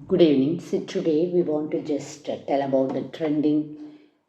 Good evening. So today we want to just tell about the trending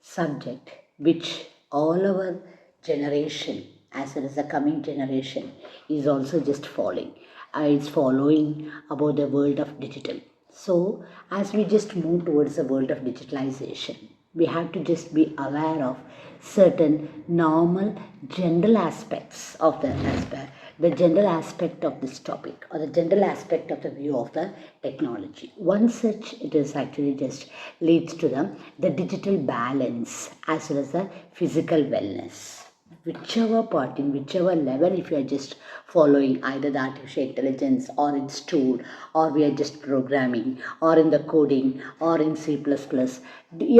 subject which all our generation as well as the coming generation is also just following. It's following about the world of digital. So as we just move towards the world of digitalization, we have to just be aware of certain normal general aspects of the general aspect of this topic, or the general aspect of the view of the technology. One such it is actually just leads to the digital balance as well as the physical wellness. Whichever part, in whichever level, if you are just following either the artificial intelligence or its tool, or we are just programming, or in the coding, or in C++,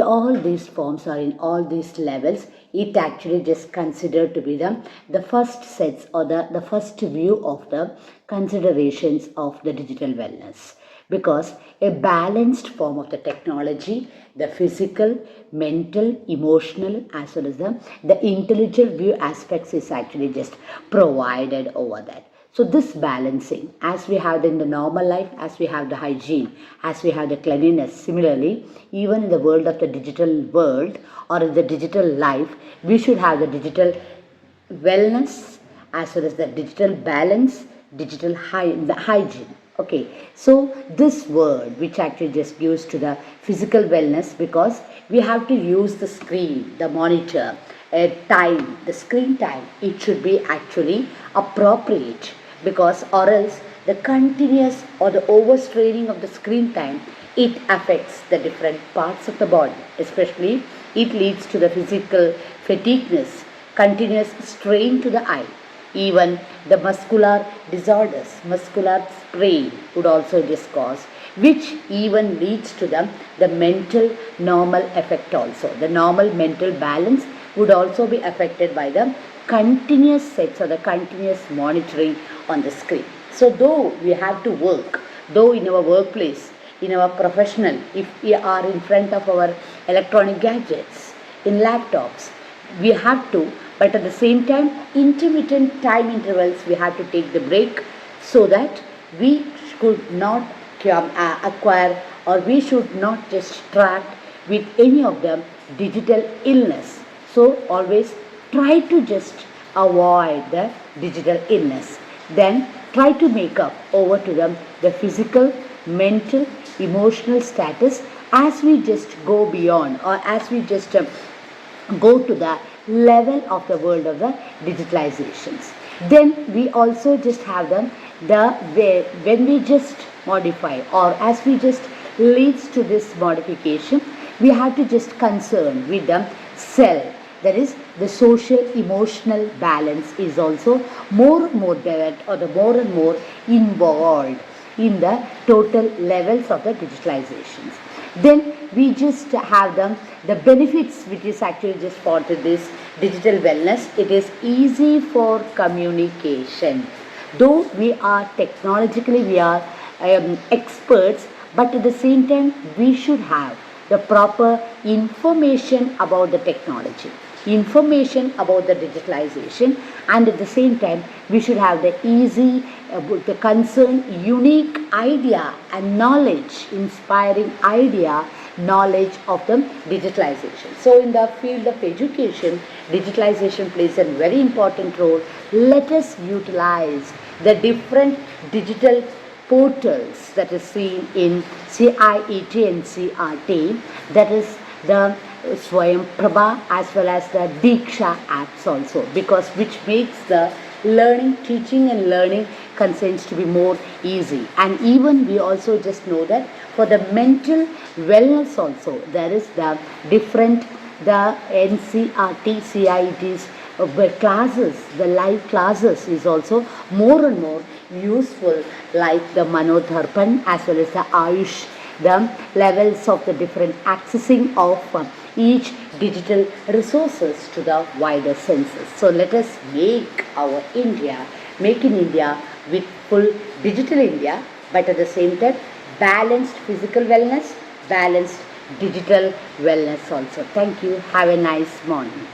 all these forms are in all these levels. It actually just considered to be the first sets, or the first view of the considerations of the digital wellness, because a balanced form of the technology, the physical, mental, emotional, as well as the intellectual view aspects is actually just provided over that. So this balancing, as we have in the normal life, as we have the hygiene, as we have the cleanliness, similarly, even in the world of the digital world, or in the digital life, we should have the digital wellness as well as the digital balance, the hygiene. Okay, so this word which actually just gives to the physical wellness, because we have to use the screen, the monitor, the screen time, it should be actually appropriate, because or else the continuous or the overstraining of the screen time, it affects the different parts of the body, especially it leads to the physical fatigueness, continuous strain to the eye. Even the muscular disorders, muscular strain would also just cause, which even leads to the mental normal effect also. The normal mental balance would also be affected by the continuous sets or the continuous monitoring on the screen. So though we have to work, though in our workplace, in our professional, if we are in front of our electronic gadgets, in laptops, we have to, but at the same time, intermittent time intervals, we have to take the break, so that we should not acquire, or we should not distract with any of the digital illness. So always try to just avoid the digital illness. Then try to make up over to them the physical, mental, emotional status, as we just go beyond, or as we just go to the level of the world of the digitalizations. Then we also just have the way when we just modify, or as we just leads to this modification, we have to just concern with the self, that is the social emotional balance is also more and more developed, or the more and more involved in the total levels of the digitalizations. Then we just have the benefits which is actually just for this digital wellness. It is easy for communication. Though we are technologically, we are experts, but at the same time we should have the proper information about the technology, information about the digitalization, and at the same time we should have the easy, the concern, unique idea and knowledge, inspiring idea, knowledge of the digitalization. So in the field of education, digitalization plays a very important role. Let us utilize the different digital portals that is seen in CIET and CRT, that is the Swayam Prabha as well as the Diksha apps also, because which makes the learning, teaching and learning concerns to be more easy. And even we also just know that for the mental wellness also, there is the different, the NCRT, CIETs classes, the live classes is also more and more useful, like the Manodharpan as well as the Ayush, the levels of the different accessing of each digital resources to the wider senses. So let us make our India, make in India with full digital India, but at the same time balanced physical wellness, balanced digital wellness also. Thank you. Have a nice morning.